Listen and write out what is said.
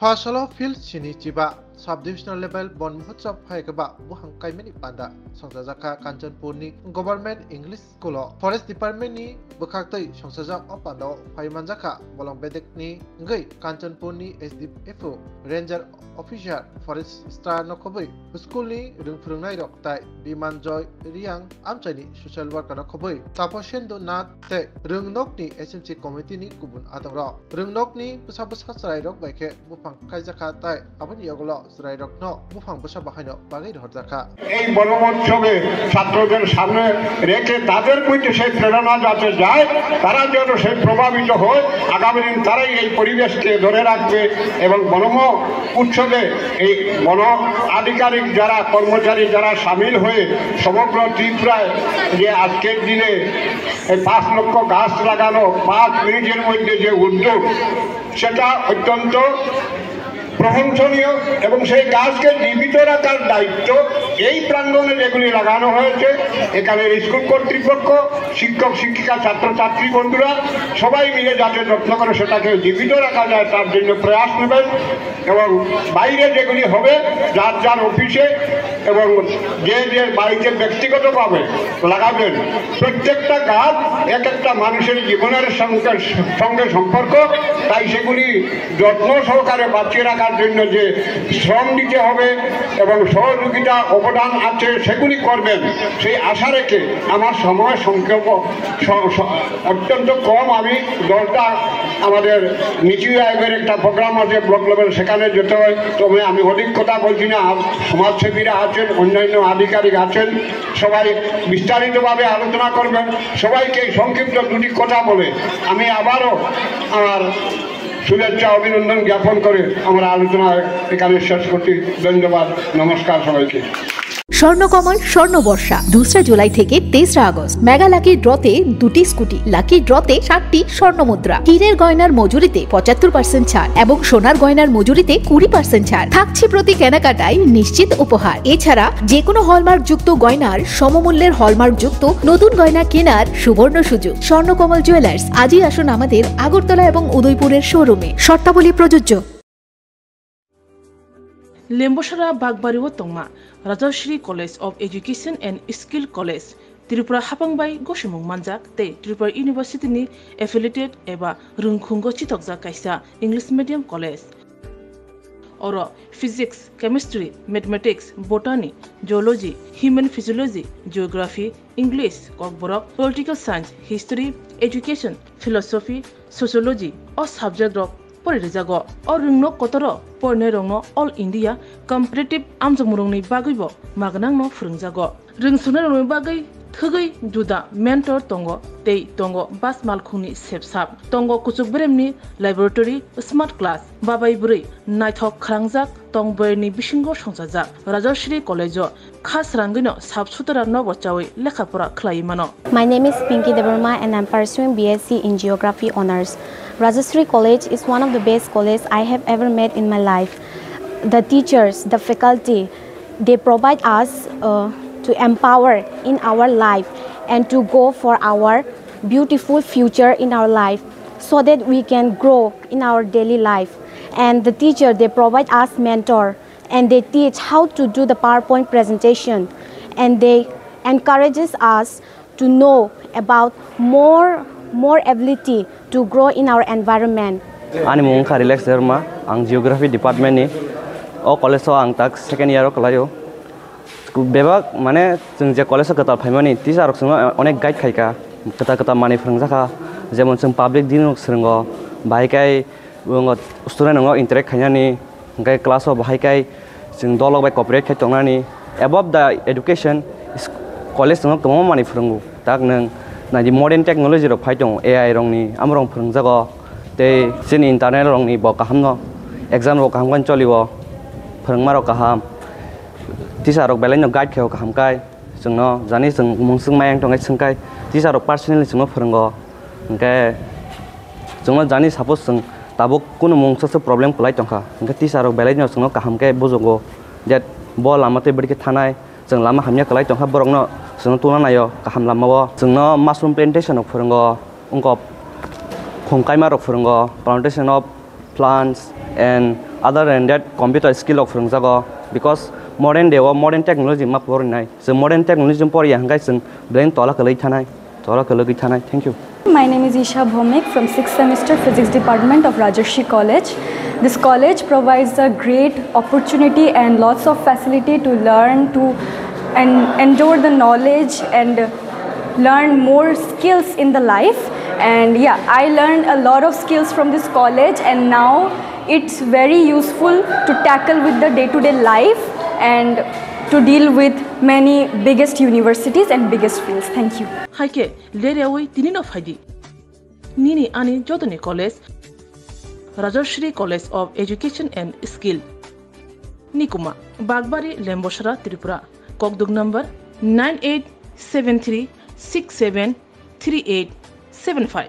Fasalo Phil Chini Chiba Sub-Divisional Level Bon Muhotsav Haikaba Buhang Kaimeni Panda Songsajaka Kanchanpur ni Government English School Forest Department ni Bukhaktoi Songsajak Opando Paimanjaka Bolong Bedek ni Ngai Kanchanpur ni SDFO Ranger Officer Forest Star Nokobui School ni Rungfrungnai Rok Tai Biman Joy Riang Amchani Social Worker Nokobui Taposhen do Nat Te Rungnok ni SMC Committee ni Kubun Atang Rok Rungnok ni Pusabusha Sarai Rok Baike Bufang Kaijaka Tai Abani Yogolo Sarai Rok No Bufang Busha Bahano Bagay Horjaka এই বনমহোৎসবে ছাত্রদের সামনে রেখে তাদের মধ্যে সেই প্রেরণা যাতে যায় তারা যেন সেই প্রভাবিত হয় আগামী দিন তারাই এই পরিবেশকে ধরে রাখবে এবং উৎসবে এই বন আধিকারিক যারা কর্মচারী যারা সামিল হয়ে সমগ্র ত্রিপুরায় যে আজকের দিনে এই 5 লক্ষ গাছ লাগানো 5 মিনিটের মধ্যে যে উদ্যোগ সেটা অত্যন্ত প্রশংসনীয় এবং সেই গাছকে জীবিত রাখার দায়িত্ব এই প্রাঙ্গণে যেগুলি লাগানো হয়েছে এখানে স্কুল কর্তৃপক্ষ শিক্ষক শিক্ষিকা ছাত্রছাত্রী বন্ধুরা সবাই মিলে যাতে যত্ন করে সেটাকে জীবিত রাখা যায় তার জন্য প্রয়াস নেবেন এবং বাইরে যেগুলি হবে যার যার অফিসে এবং যে যে বাড়িতে ব্যক্তিগতভাবে লাগাবেন প্রত্যেকটা গাছ এক একটা মানুষের জীবনের সঙ্গে সম্পর্ক তাই সেগুলি যত্ন সহকারে বাঁচিয়ে রাখার জন্য যে শ্রম দিতে হবে এবং সহযোগিতা অবদান আছে সেগুলি করবেন সেই আশা রেখে আমার সময় সংক্ষেপ অত্যন্ত কম আমি 10টা আমাদের নিচু আয়োগের একটা প্রোগ্রাম আছে ব্লক লেভেল সেখানে যেতে হয় তবে আমি অধিক কথা বলছি না সমাজসেবীরা আছেন অন্যান্য আধিকারিক আছেন সবাই বিস্তারিতভাবে আলোচনা করবেন সবাইকে সংক্ষিপ্ত দুটি কথা বলে আমি আবারও আমার শুভেচ্ছা অভিনন্দন জ্ঞাপন করে আমরা আলোচনা এখানে শেষ করছি ধন্যবাদ নমস্কার সবাইকে স্বর্ণকমল স্বর্ণবর্ষা 2 জুলাই থেকে 23 আগস্ট মেগা লাকি ড্রতে 2টি স্কুটি লাকি ড্রতে 7টি স্বর্ণমুদ্রা হীরের গয়নার মজুরিতে 75% ছাড় এবং সোনার গয়নার মজুরিতে 20% ছাড় থাকছে প্রতি কেনাকাটায় নিশ্চিত উপহার এছাড়া যে কোনো হলমার্ক যুক্ত গয়নার সমমূল্যের হলমার্ক যুক্ত নতুন গয়না কেনার সুবর্ণ সুযোগ স্বর্ণকমল জুয়েলার্স আজই আসুন আমাদের আগরতলা এবং উদয়পুরের শোরুমে শর্তাবলী প্রযোজ্য Lembosara Bagbariwo Tongma, Rajashri College of Education and Skill College, Tripura Hapangbai Goshimung Manjak, Te Tripura University ni affiliated eba Rungkhungo Chitokja Kaisa English Medium College. Oro Physics, Chemistry, Mathematics, Botany, Geology, Human Physiology, Geography, English, Kokborok, Political Science, History, Education, Philosophy, Sociology, or Subject of Porijago or Rungno Kotoro, Pornerongno, All India, Competitive Amjamurungni Bagibo, Magnangno Frungjago. Ring Sunarung Bagay, Tugai, Juda, Mentor Tongo, Tei Tongo, Bas Malkuni, Sepsap, Tongo Kusubremni, Laboratory, Smart Class, Babai Buri, Nighthawk Krangzak, Tong Berni Bishingo Shonsazak, Rajashri College, Khas Rangino, Subsutara Novochawi, Lekapura Klaimano. My name is Pinky Devarma and I'm pursuing BSc in Geography Honours. Rajashri College is one of the best colleges I have ever met in my life. The teachers, the faculty, they provide us to empower in our life and to go for our beautiful future in our life so that we can grow in our daily life. And the teacher, they provide us mentor and they teach how to do the PowerPoint presentation and they encourages us to know about more ability to grow in our environment. Ani mung ka relax derma ang geography department ni o college so ang tak second year o kalayo bebak mane jeng je college ka tar phaimani teacher rok sung onek guide khaika kata mani phrungjaka jemon jeng public din rok srungo bhaikai bungo student ngo interact khainani gai class o bhaikai jeng dolok bai cooperate khai tongnani above the education college ngo tomo mani phrungu tak nang na di modern technology rok phai tong AI rong ni amrong phrungjago te sin internet rong ni bo kahamno exam rok kaham kan cholibo phrungma rok kaham teacher rok belai no guide kheo kaham kai jungno jani jung mungsung mayang tong ai sungkai teacher rok personally jungno phrungo engke jungno jani suppose jung tabo kuno mungsa problem kolai tongkha engke teacher rok belai no jungno kaham kai bojogo that bo lamate bidike thanai jung lama hamya kolai tongkha borokno jung tuna nayo kaham lamao jungno mushroom plantation ok phrungo ungko khongkai marok phrungo plantation of plants and other than that computer skill of rungjago because modern day or modern technology ma porinai so modern technology pori hangai sung brain tola kalai thanai thank you. My name is Isha Bhomik from 6th semester Physics Department of Rajarshi College. This college provides a great opportunity and lots of facility to learn and endure the knowledge and learn more skills in the life. And yeah, I learned a lot of skills from this college, and now it's very useful to tackle with the day-to-day life and to deal with many biggest universities and biggest fields. Thank you. Haike leriawi tinin of haidi nini ani jodoni college Rajarshri College of Education and Skill Nikuma Bagbari Lemboshara Tripura Kokdug number 9873673875